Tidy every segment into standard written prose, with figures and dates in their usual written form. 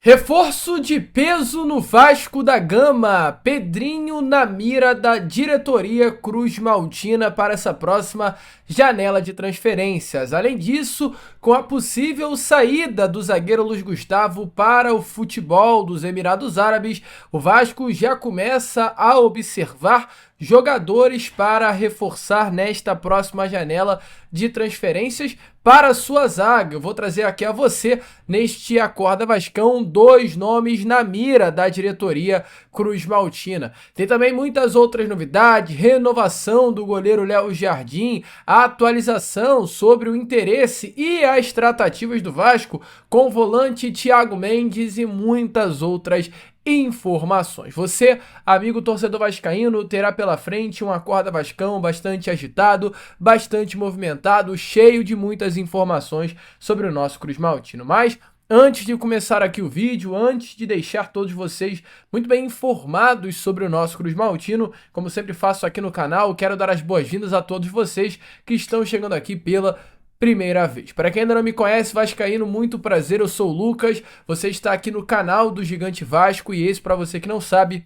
Reforço de peso no Vasco da Gama. Pedrinho na mira da diretoria cruz-maltina para essa próxima janela de transferências. Além disso, com a possível saída do zagueiro Luiz Gustavo para o futebol dos Emirados Árabes, o Vasco já começa a observar jogadores para reforçar nesta próxima janela de transferências para a sua zaga. Eu vou trazer aqui a você, neste Acorda Vascão, 2 nomes na mira da diretoria cruz-maltina. Tem também muitas outras novidades: renovação do goleiro Léo Jardim, a atualização sobre o interesse e as tratativas do Vasco com o volante Thiago Mendes e muitas outras informações. Você, amigo torcedor vascaíno, terá pela frente um Acorda Vascão bastante agitado, bastante movimentado, cheio de muitas informações sobre o nosso cruz-maltino. Mas antes de começar aqui o vídeo, antes de deixar todos vocês muito bem informados sobre o nosso cruz-maltino, como sempre faço aqui no canal, quero dar as boas-vindas a todos vocês que estão chegando aqui pela primeira vez. Para quem ainda não me conhece, vascaíno, muito prazer, eu sou o Lucas, você está aqui no canal do Gigante Vasco e esse, para você que não sabe,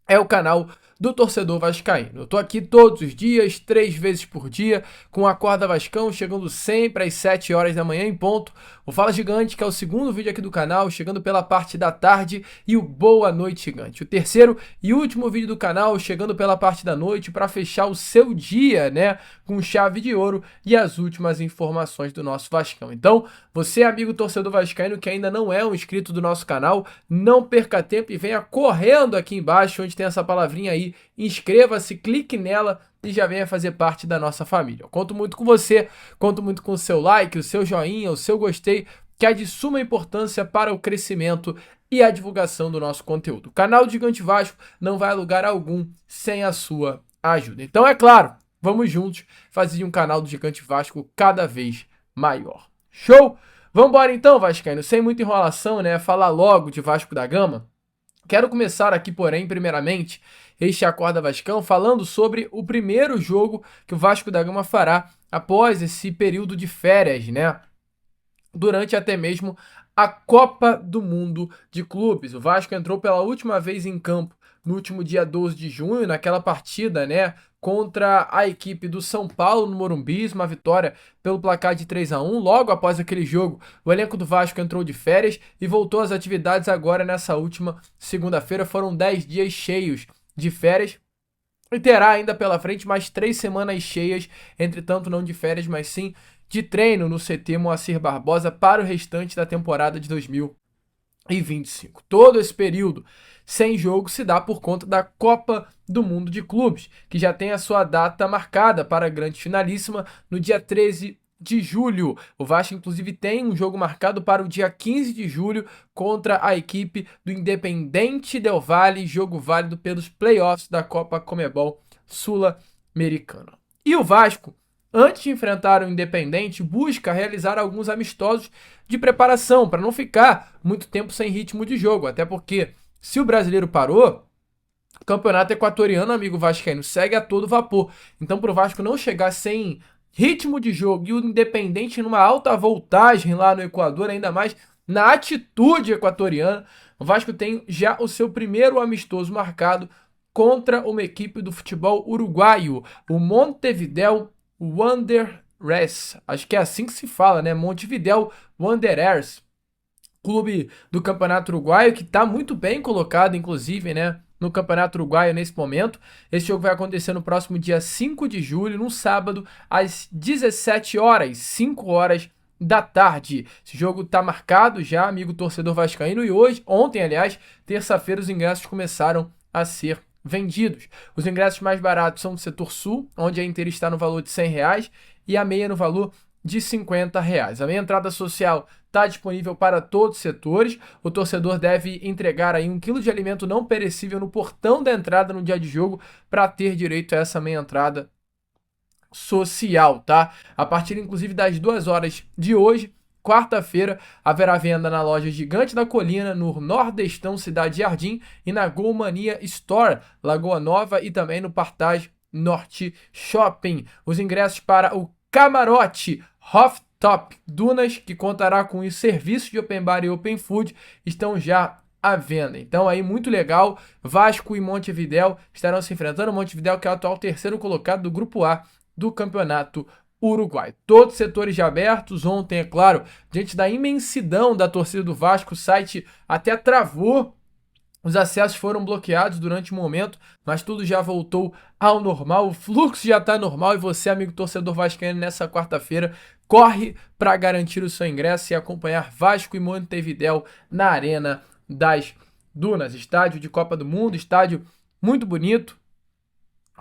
é o canal do torcedor vascaíno. Eu tô aqui todos os dias, 3 vezes por dia, com o Acorda Vascão, chegando sempre às 7 horas da manhã em ponto. O Fala Gigante, que é o segundo vídeo aqui do canal, chegando pela parte da tarde, e o Boa Noite Gigante, o terceiro e último vídeo do canal, chegando pela parte da noite para fechar o seu dia, né, com chave de ouro e as últimas informações do nosso Vascão. Então, você, amigo torcedor vascaíno, que ainda não é um inscrito do nosso canal, não perca tempo e venha correndo aqui embaixo, onde tem essa palavrinha aí, inscreva-se, clique nela e já venha fazer parte da nossa família. Eu conto muito com você, conto muito com o seu like, o seu joinha, o seu gostei, que é de suma importância para o crescimento e a divulgação do nosso conteúdo. O canal do Gigante Vasco não vai a lugar algum sem a sua ajuda. Então, é claro, vamos juntos fazer um canal do Gigante Vasco cada vez maior. Show? Vamos embora então, vascaíno, sem muita enrolação, né? Falar logo de Vasco da Gama. Quero começar aqui, porém, primeiramente, este Acorda Vascão falando sobre o primeiro jogo que o Vasco da Gama fará após esse período de férias, né? Durante até mesmo a Copa do Mundo de Clubes. O Vasco entrou pela última vez em campo no último dia 12 de junho, naquela partida, né, contra a equipe do São Paulo no Morumbi, uma vitória pelo placar de 3-1. Logo após aquele jogo, o elenco do Vasco entrou de férias e voltou às atividades agora nessa última segunda-feira. Foram 10 dias cheios de férias e terá ainda pela frente mais 3 semanas cheias, entretanto não de férias, mas sim de treino no CT Moacir Barbosa para o restante da temporada de 2025. Todo esse período sem jogo se dá por conta da Copa do Mundo de Clubes, que já tem a sua data marcada para a grande finalíssima no dia 13 de julho. O Vasco, inclusive, tem um jogo marcado para o dia 15 de julho contra a equipe do Independente Del Valle, jogo válido pelos playoffs da Copa Conmebol Sul-Americana. E o Vasco, antes de enfrentar o Independente, busca realizar alguns amistosos de preparação para não ficar muito tempo sem ritmo de jogo, até porque se o brasileiro parou, o campeonato equatoriano, amigo vascaíno, segue a todo vapor. Então, para o Vasco não chegar sem ritmo de jogo e o Independente numa alta voltagem lá no Equador, ainda mais na atitude equatoriana, o Vasco tem já o seu primeiro amistoso marcado contra uma equipe do futebol uruguaio, o Montevideo Wanderers. Acho que é assim que se fala, né? Montevideo Wanderers, clube do Campeonato Uruguaio, que está muito bem colocado, inclusive, né, no Campeonato Uruguaio nesse momento. Esse jogo vai acontecer no próximo dia 5 de julho, no sábado, às 17 horas, 5 horas da tarde. Esse jogo está marcado já, amigo torcedor vascaíno, e ontem, aliás, terça-feira, os ingressos começaram a ser vendidos. Os ingressos mais baratos são do setor sul, onde a inteira está no valor de R$100 e a meia no valor de R$50. A meia entrada social está disponível para todos os setores. O torcedor deve entregar aí 1 quilo de alimento não perecível no portão da entrada no dia de jogo para ter direito a essa meia entrada social, tá? A partir, inclusive, das 2 horas de hoje, quarta-feira, haverá venda na loja Gigante da Colina, no Nordestão Cidade Jardim e na Golmania Store, Lagoa Nova, e também no Partage Norte Shopping. Os ingressos para o Camarote Hof Top Dunas, que contará com os serviços de Open Bar e Open Food, estão já à venda. Então aí muito legal, Vasco e Montevidéu estarão se enfrentando. Montevidéu, que é o atual terceiro colocado do Grupo A do Campeonato Uruguai. Todos os setores já abertos. Ontem, é claro, diante da imensidão da torcida do Vasco, o site até travou. Os acessos foram bloqueados durante o momento, mas tudo já voltou ao normal. O fluxo já está normal e você, amigo torcedor vascaíno, nessa quarta-feira, corre para garantir o seu ingresso e acompanhar Vasco e Montevidéu na Arena das Dunas. Estádio de Copa do Mundo, estádio muito bonito,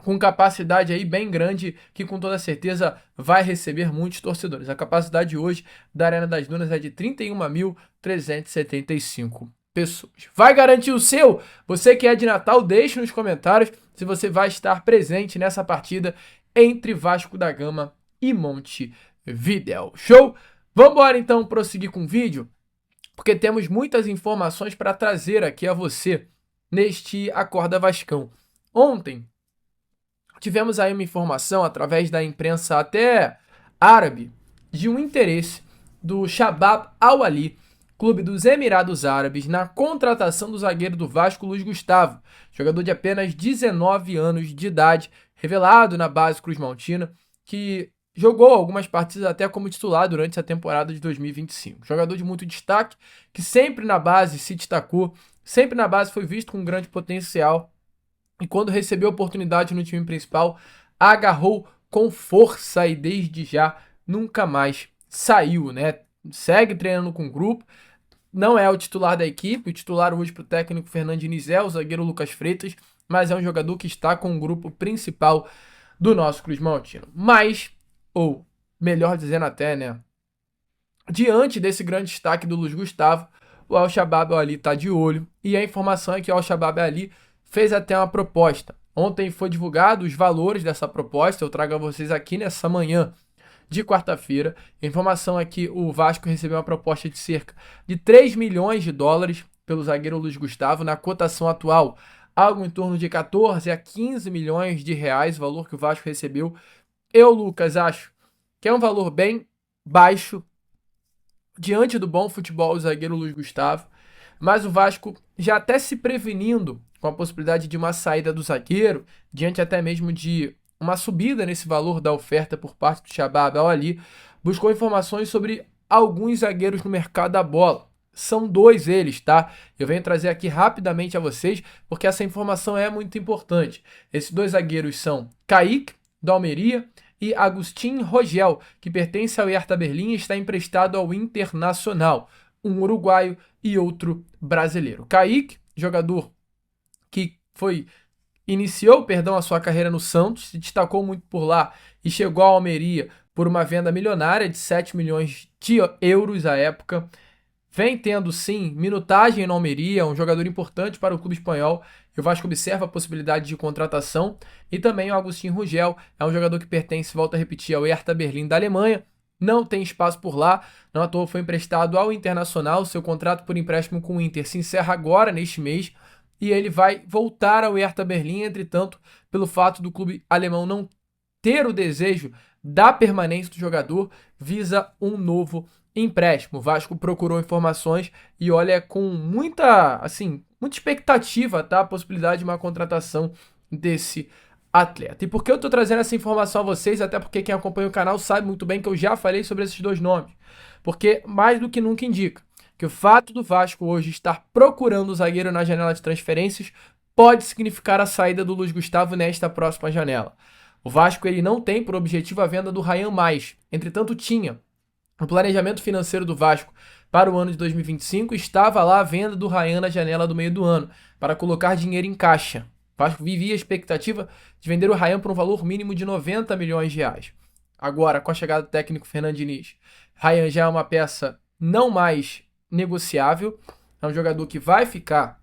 com capacidade aí bem grande, que com toda certeza vai receber muitos torcedores. A capacidade hoje da Arena das Dunas é de 31.375 pessoas. Vai garantir o seu? Você que é de Natal, deixe nos comentários se você vai estar presente nessa partida entre Vasco da Gama e Montevidéu. Show? Vamos embora então prosseguir com o vídeo, porque temos muitas informações para trazer aqui a você neste Acorda Vascão. Ontem tivemos aí uma informação através da imprensa até árabe de um interesse do Shabab Al Ahly, clube dos Emirados Árabes, na contratação do zagueiro do Vasco, Luiz Gustavo, jogador de apenas 19 anos de idade, revelado na base cruzmaltina, que jogou algumas partidas até como titular durante a temporada de 2025. Jogador de muito destaque, que sempre na base se destacou, sempre na base foi visto com grande potencial, e quando recebeu oportunidade no time principal, agarrou com força e desde já nunca mais saiu, né? Segue treinando com o grupo, não é o titular da equipe, o titular hoje para o técnico Fernando Diniz é o zagueiro Lucas Freitas, mas é um jogador que está com o grupo principal do nosso cruzmaltino. Mas, ou melhor dizendo até, né? Diante desse grande destaque do Luiz Gustavo, o Al-Shabab Al Ahly está de olho, e a informação é que o Al-Shabab Al Ahly fez até uma proposta. Ontem foi divulgado os valores dessa proposta, eu trago a vocês aqui nessa manhã de quarta-feira. A informação é que o Vasco recebeu uma proposta de cerca de 3 milhões de dólares pelo zagueiro Luiz Gustavo, na cotação atual, algo em torno de 14 a 15 milhões de reais, o valor que o Vasco recebeu. Eu, Lucas, acho que é um valor bem baixo diante do bom futebol do zagueiro Luiz Gustavo, mas o Vasco já até se prevenindo com a possibilidade de uma saída do zagueiro, diante até mesmo de uma subida nesse valor da oferta por parte do Shabab Al Ahly, buscou informações sobre alguns zagueiros no mercado da bola. São dois eles, tá? Eu venho trazer aqui rapidamente a vocês, porque essa informação é muito importante. Esses dois zagueiros são Kaique, do Almeria, e Agustin Rogel, que pertence ao Hertha Berlim e está emprestado ao Internacional, um uruguaio e outro brasileiro. Kaique, jogador que iniciou a sua carreira no Santos, se destacou muito por lá e chegou ao Almeria por uma venda milionária de 7 milhões de euros à época. Vem tendo, sim, minutagem no Almeria, um jogador importante para o clube espanhol. E o Vasco observa a possibilidade de contratação. E também o Agustin Rogel é um jogador que pertence, volto a repetir, ao Hertha Berlim da Alemanha. Não tem espaço por lá, não à toa foi emprestado ao Internacional. Seu contrato por empréstimo com o Inter se encerra agora, neste mês, e ele vai voltar ao Hertha Berlim. Entretanto, pelo fato do clube alemão não ter o desejo da permanência do jogador, visa um novo empréstimo. O Vasco procurou informações e olha com muita expectativa, tá? A possibilidade de uma contratação desse atleta. E por que eu tô trazendo essa informação a vocês? Até porque quem acompanha o canal sabe muito bem que eu já falei sobre esses dois nomes. Porque mais do que nunca indica que o fato do Vasco hoje estar procurando o zagueiro na janela de transferências pode significar a saída do Luiz Gustavo nesta próxima janela. O Vasco ele não tem por objetivo a venda do Ryan mais, entretanto tinha. O planejamento financeiro do Vasco para o ano de 2025 estava lá a venda do Ryan na janela do meio do ano, para colocar dinheiro em caixa. O Vasco vivia a expectativa de vender o Ryan por um valor mínimo de 90 milhões de reais. Agora, com a chegada do técnico Fernando Diniz, Ryan já é uma peça não mais negociável, é um jogador que vai ficar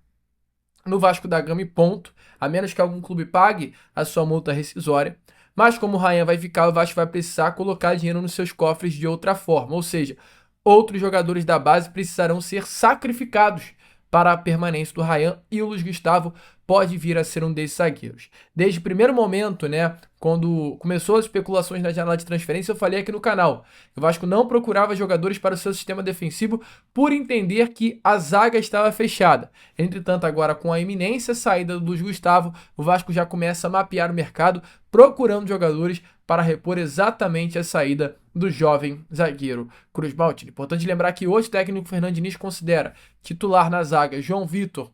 no Vasco da Gama e ponto, a menos que algum clube pague a sua multa rescisória. Mas como o Ryan vai ficar, o Vasco vai precisar colocar dinheiro nos seus cofres de outra forma, ou seja, outros jogadores da base precisarão ser sacrificados para a permanência do Ryan, e o Luiz Gustavo pode vir a ser um desses zagueiros. Desde o primeiro momento, né, quando começou as especulações na janela de transferência, eu falei aqui no canal. O Vasco não procurava jogadores para o seu sistema defensivo por entender que a zaga estava fechada. Entretanto, agora com a iminência saída do Luiz Gustavo, o Vasco já começa a mapear o mercado, procurando jogadores para repor exatamente a saída do jovem zagueiro Cruz Maltini. Importante lembrar que hoje o técnico Fernando Diniz considera titular na zaga João Vitor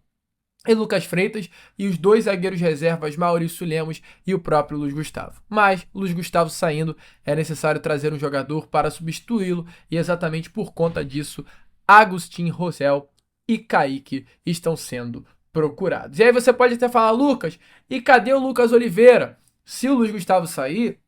e Lucas Freitas, e os dois zagueiros reservas, Maurício Lemos e o próprio Luiz Gustavo. Mas, Luiz Gustavo saindo, é necessário trazer um jogador para substituí-lo, e exatamente por conta disso, Agustin Rosell e Kaique estão sendo procurados. E aí você pode até falar, Lucas, e cadê o Lucas Oliveira? Se o Luiz Gustavo sair,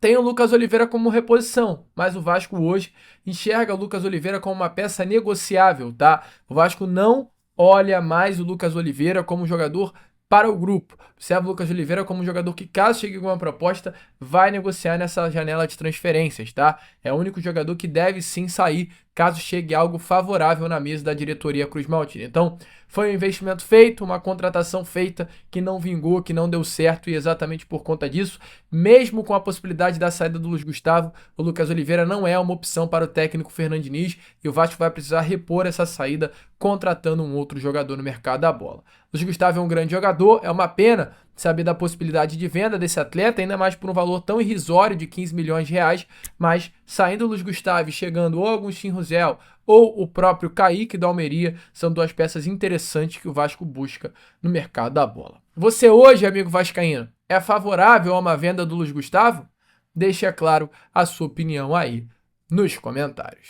tem o Lucas Oliveira como reposição, mas o Vasco hoje enxerga o Lucas Oliveira como uma peça negociável, tá? O Vasco não olha mais o Lucas Oliveira como jogador para o grupo. Observa o Lucas Oliveira como um jogador que, caso chegue com uma proposta, vai negociar nessa janela de transferências, tá? É o único jogador que deve sim sair caso chegue algo favorável na mesa da diretoria Cruz Maltini. Então, foi um investimento feito, uma contratação feita que não vingou, que não deu certo, e exatamente por conta disso, mesmo com a possibilidade da saída do Luiz Gustavo, o Lucas Oliveira não é uma opção para o técnico Fernando Diniz, e o Vasco vai precisar repor essa saída contratando um outro jogador no mercado da bola. Luiz Gustavo é um grande jogador, é uma pena saber da possibilidade de venda desse atleta, ainda mais por um valor tão irrisório de 15 milhões de reais, mas saindo o Luiz Gustavo e chegando ou Agustin Rosell ou o próprio Kaique da Almeria, são duas peças interessantes que o Vasco busca no mercado da bola. Você hoje, amigo vascaíno, é favorável a uma venda do Luiz Gustavo? Deixe, claro, a sua opinião aí nos comentários.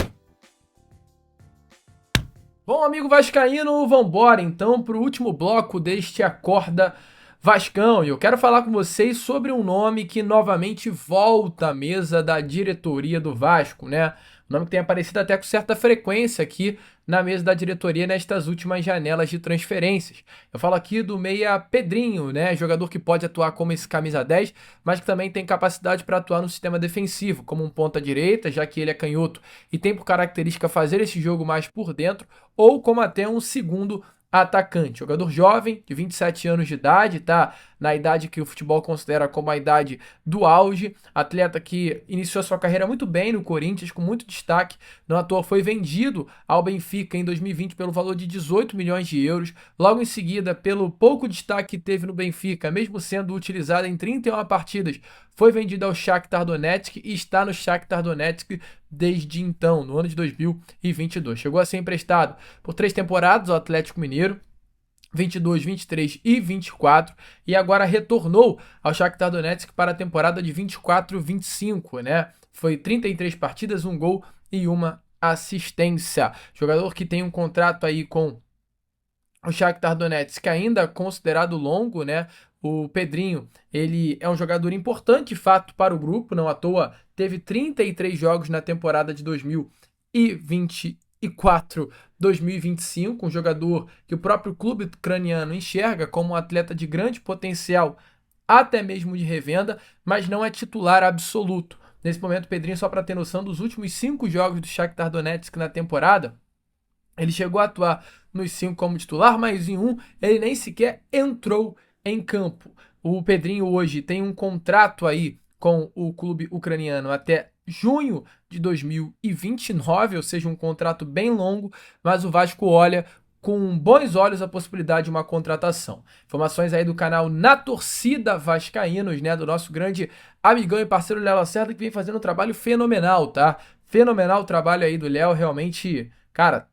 Bom, amigo vascaíno, vambora então para o último bloco deste Acorda Vascão, e eu quero falar com vocês sobre um nome que novamente volta à mesa da diretoria do Vasco, né? Um nome que tem aparecido até com certa frequência aqui na mesa da diretoria nestas últimas janelas de transferências. Eu falo aqui do meia Pedrinho, né? Jogador que pode atuar como esse camisa 10, mas que também tem capacidade para atuar no sistema defensivo, como um ponta-direita, já que ele é canhoto e tem por característica fazer esse jogo mais por dentro, ou como até um segundo atacante. Jogador jovem, de 27 anos de idade, tá? Na idade que o futebol considera como a idade do auge. Atleta que iniciou sua carreira muito bem no Corinthians, com muito destaque. Não à toa foi vendido ao Benfica em 2020 pelo valor de 18 milhões de euros. Logo em seguida, pelo pouco destaque que teve no Benfica, mesmo sendo utilizado em 31 partidas, foi vendido ao Shakhtar Donetsk e está no Shakhtar Donetsk desde então, no ano de 2022. Chegou a ser emprestado por 3 temporadas ao Atlético Mineiro, 22, 23 e 24, e agora retornou ao Shakhtar Donetsk para a temporada de 24-25, né? Foi 33 partidas, 1 gol e 1 assistência. Jogador que tem um contrato aí com o Shakhtar Donetsk, ainda considerado longo, né? O Pedrinho, ele é um jogador importante, de fato, para o grupo, não à toa, teve 33 jogos na temporada de 2024-2025, um jogador que o próprio clube ucraniano enxerga como um atleta de grande potencial, até mesmo de revenda, mas não é titular absoluto. Nesse momento, o Pedrinho, só para ter noção, dos últimos 5 jogos do Shakhtar Donetsk na temporada, ele chegou a atuar nos 5 como titular, mas em 1 ele nem sequer entrou em campo. O Pedrinho hoje tem um contrato aí com o clube ucraniano até junho de 2029, ou seja, um contrato bem longo, mas o Vasco olha com bons olhos a possibilidade de uma contratação. Informações aí do canal Na Torcida Vascaínos, né, do nosso grande amigão e parceiro Léo Lacerda, que vem fazendo um trabalho fenomenal, tá? Fenomenal o trabalho aí do Léo, realmente, cara,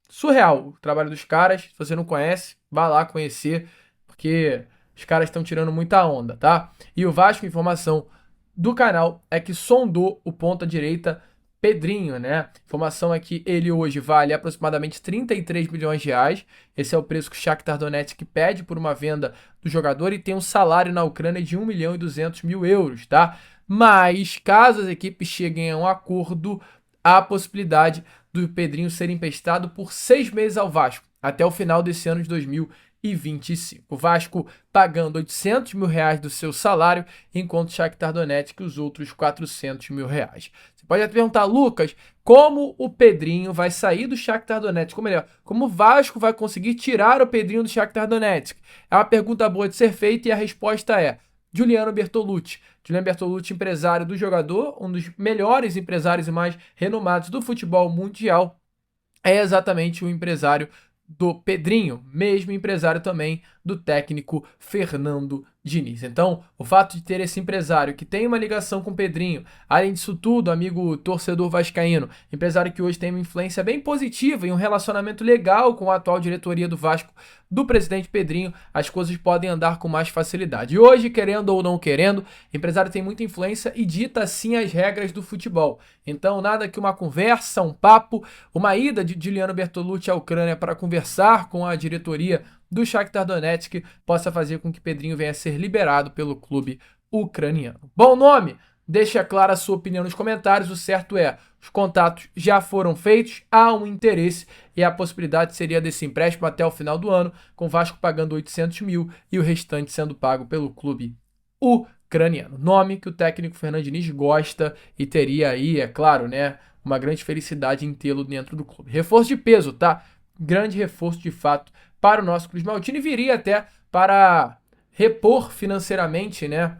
surreal o trabalho dos caras. Se você não conhece, vá lá conhecer, porque os caras estão tirando muita onda, tá? E o Vasco, informação do canal, é que sondou o ponta-direita Pedrinho, né? Informação é que ele hoje vale aproximadamente 33 milhões de reais. Esse é o preço que o Shakhtar Donetsk pede por uma venda do jogador, e tem um salário na Ucrânia de 1 milhão e 200 mil euros, tá? Mas, caso as equipes cheguem a um acordo, há a possibilidade do Pedrinho ser emprestado por 6 meses ao Vasco, até o final desse ano de 2025. O Vasco pagando 800 mil reais do seu salário, enquanto o Shakhtar Donetsk os outros 400 mil reais. Você pode até perguntar, Lucas, como o Pedrinho vai sair do Shakhtar Donetsk? Ou melhor, como o Vasco vai conseguir tirar o Pedrinho do Shakhtar Donetsk? É uma pergunta boa de ser feita, e a resposta é: Giuliano Bertolucci. Giuliano Bertolucci, empresário do jogador, um dos melhores empresários e mais renomados do futebol mundial, é exatamente o empresário do Pedrinho, mesmo empresário também do técnico Fernando Diniz. Então, o fato de ter esse empresário que tem uma ligação com o Pedrinho, além disso tudo, amigo torcedor vascaíno, empresário que hoje tem uma influência bem positiva e um relacionamento legal com a atual diretoria do Vasco, do presidente Pedrinho, as coisas podem andar com mais facilidade. E hoje, querendo ou não querendo, o empresário tem muita influência e dita sim as regras do futebol. Então, nada que uma conversa, um papo, uma ida de Giuliano Bertolucci à Ucrânia para conversar com a diretoria do Shakhtar Donetsk possa fazer com que Pedrinho venha a ser liberado pelo clube ucraniano. Bom nome? Deixa clara a sua opinião nos comentários. O certo é, os contatos já foram feitos, há um interesse e a possibilidade seria desse empréstimo até o final do ano, com o Vasco pagando 800 mil e o restante sendo pago pelo clube ucraniano. Nome que o técnico Fernando Diniz gosta e teria aí, é claro, né, uma grande felicidade em tê-lo dentro do clube. Reforço de peso, tá? Grande reforço de fato para o nosso Cruz Maltino e viria até para repor financeiramente, né,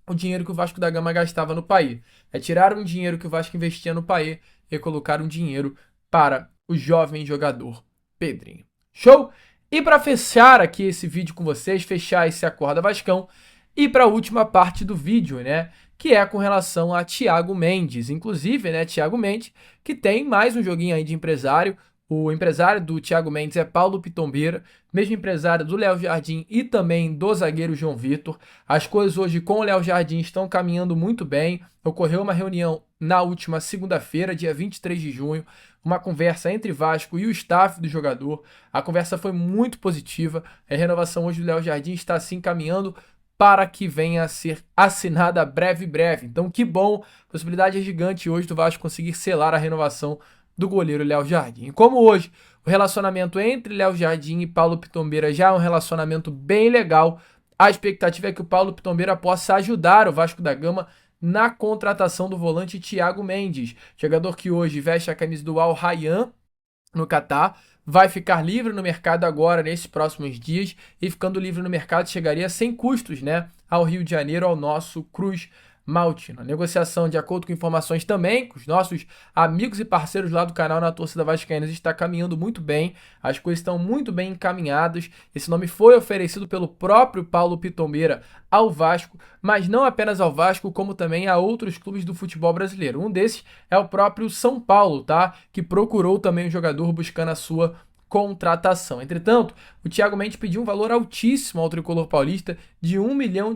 o dinheiro que o Vasco da Gama gastava no país. É tirar um dinheiro que o Vasco investia no país e colocar um dinheiro para o jovem jogador Pedrinho. Show? E para fechar aqui esse vídeo com vocês, fechar esse Acorda Vascão, e para a última parte do vídeo, né, que é com relação a Thiago Mendes. Inclusive, né, Thiago Mendes, que tem mais um joguinho aí de empresário. O empresário do Thiago Mendes é Paulo Pitombeira, mesmo empresário do Léo Jardim e também do zagueiro João Vitor. As coisas hoje com o Léo Jardim estão caminhando muito bem. Ocorreu uma reunião na última segunda-feira, dia 23 de junho, uma conversa entre Vasco e o staff do jogador. A conversa foi muito positiva. A renovação hoje do Léo Jardim está assim caminhando para que venha a ser assinada breve. Então, que bom, possibilidade é gigante hoje do Vasco conseguir selar a renovação do goleiro Léo Jardim. E como hoje o relacionamento entre Léo Jardim e Paulo Pitombeira já é um relacionamento bem legal, a expectativa é que o Paulo Pitombeira possa ajudar o Vasco da Gama na contratação do volante Thiago Mendes, jogador que hoje veste a camisa do Al Rayyan no Catar, vai ficar livre no mercado agora, nesses próximos dias, e ficando livre no mercado chegaria sem custos, né, ao Rio de Janeiro, ao nosso Cruz Maltino. A negociação, de acordo com informações também, com os nossos amigos e parceiros lá do canal na torcida vascaína, está caminhando muito bem, as coisas estão muito bem encaminhadas. Esse nome foi oferecido pelo próprio Paulo Pitombeira ao Vasco, mas não apenas ao Vasco, como também a outros clubes do futebol brasileiro. Um desses é o próprio São Paulo, tá? Que procurou também o jogador buscando a sua contratação. Entretanto, o Thiago Mendes pediu um valor altíssimo ao tricolor paulista de R$ 1 milhão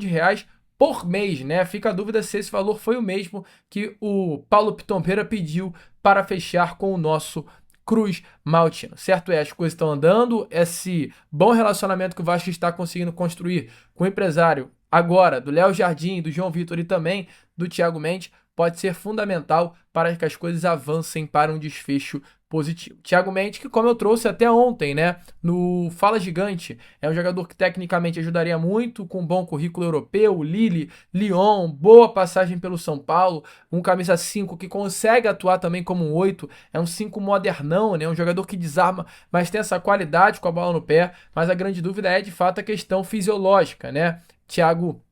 por mês, né? Fica a dúvida se esse valor foi o mesmo que o Paulo Pitombeira pediu para fechar com o nosso Cruz Maltino. Certo é, as coisas estão andando, esse bom relacionamento que o Vasco está conseguindo construir com o empresário agora do Léo Jardim, do João Vitor e também do Thiago Mendes pode ser fundamental para que as coisas avancem para um desfecho positivo. Thiago Mendes, que como eu trouxe até ontem, né, no Fala Gigante, é um jogador que tecnicamente ajudaria muito, com um bom currículo europeu, Lille, Lyon, boa passagem pelo São Paulo, um camisa 5 que consegue atuar também como um 8, é um 5 modernão, né, um jogador que desarma, mas tem essa qualidade com a bola no pé, mas a grande dúvida é de fato a questão fisiológica, né? Thiago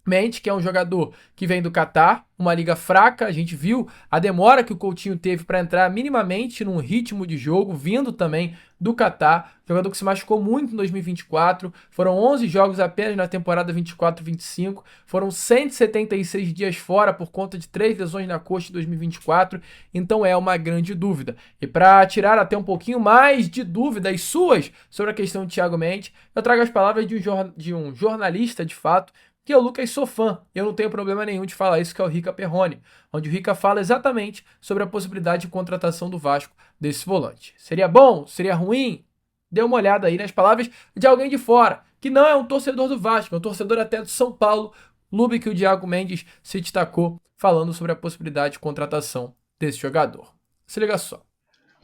Mendes, que é um jogador que vem do Catar, uma liga fraca, a gente viu a demora que o Coutinho teve para entrar minimamente num ritmo de jogo, vindo também do Catar, jogador que se machucou muito em 2024, foram 11 jogos apenas na temporada 24-25, foram 176 dias fora por conta de 3 lesões na coxa em 2024, então é uma grande dúvida. E para tirar até um pouquinho mais de dúvidas suas sobre a questão de Thiago Mendes, eu trago as palavras de um jornalista de fato, que é o Lucas Sofã. Eu não tenho problema nenhum de falar isso, que é o Rica Perrone, onde o Rica fala exatamente sobre a possibilidade de contratação do Vasco desse volante. Seria bom? Seria ruim? Dê uma olhada aí nas palavras de alguém de fora, que não é um torcedor do Vasco, é um torcedor até do São Paulo, clube que o Thiago Mendes se destacou falando sobre a possibilidade de contratação desse jogador. Se liga só.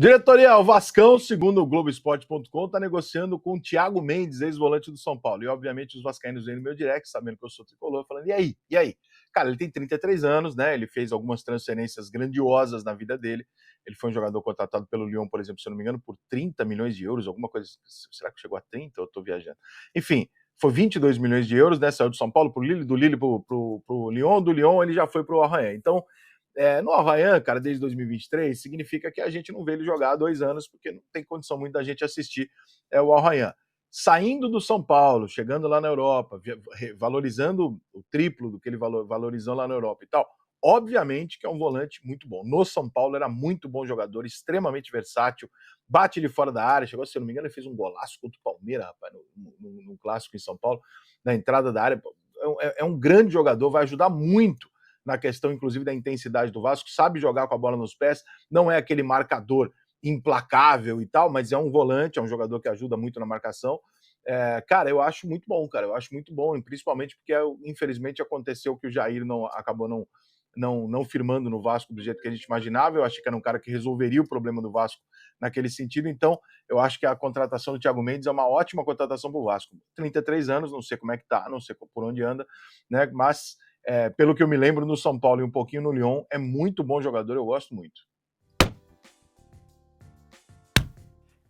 Diretoria, o Vascão, segundo o Globoesporte.com, está negociando com o Thiago Mendes, ex-volante do São Paulo. E, obviamente, os vascaínos vêm no meu direct, sabendo que eu sou tricolor, falando, e aí? E aí? Cara, ele tem 33 anos, né? Ele fez algumas transferências grandiosas na vida dele. Ele foi um jogador contratado pelo Lyon, por exemplo, se eu não me engano, por 30 milhões de euros, alguma coisa. Será que chegou a 30? Eu estou viajando. Enfim, foi 22 milhões de euros, né? Saiu do São Paulo pro Lille, do Lille pro Lyon, do Lyon ele já foi pro Orient. Então, no Orient, cara, desde 2023, significa que a gente não vê ele jogar há 2 anos, porque não tem condição muito da gente assistir o Orient. Saindo do São Paulo, chegando lá na Europa, valorizando o triplo do que ele valorizou lá na Europa e tal, obviamente que é um volante muito bom. No São Paulo era muito bom jogador, extremamente versátil, bate ele fora da área, chegou, se eu não me engano, ele fez um golaço contra o Palmeiras, rapaz, no clássico em São Paulo, na entrada da área. É um grande jogador, vai ajudar muito na questão, inclusive, da intensidade do Vasco, sabe jogar com a bola nos pés, não é aquele marcador implacável e tal, mas é um volante, é um jogador que ajuda muito na marcação. Cara, eu acho muito bom, cara, eu acho muito bom, e principalmente porque, infelizmente, aconteceu que o Jair acabou não firmando no Vasco do jeito que a gente imaginava. Eu achei que era um cara que resolveria o problema do Vasco naquele sentido, então eu acho que a contratação do Thiago Mendes é uma ótima contratação para o Vasco. 33 anos, não sei como é que tá, não sei por onde anda, né, mas pelo que eu me lembro, no São Paulo e um pouquinho no Lyon, é muito bom jogador, eu gosto muito.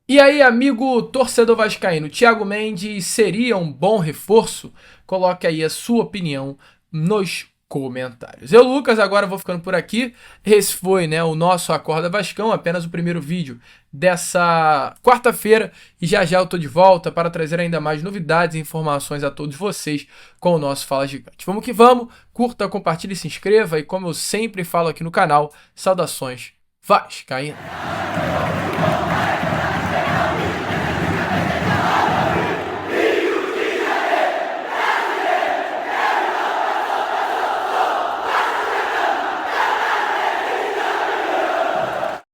E aí, amigo torcedor vascaíno, Thiago Mendes seria um bom reforço? Coloque aí a sua opinião nos comentários. Eu, Lucas, agora vou ficando por aqui. Esse foi, né, o nosso Acorda Vascão, apenas o primeiro vídeo dessa quarta-feira. E já já eu tô de volta para trazer ainda mais novidades e informações a todos vocês com o nosso Fala Gigante. Vamos que vamos, curta, compartilhe, se inscreva e, como eu sempre falo aqui no canal, saudações vascaínas.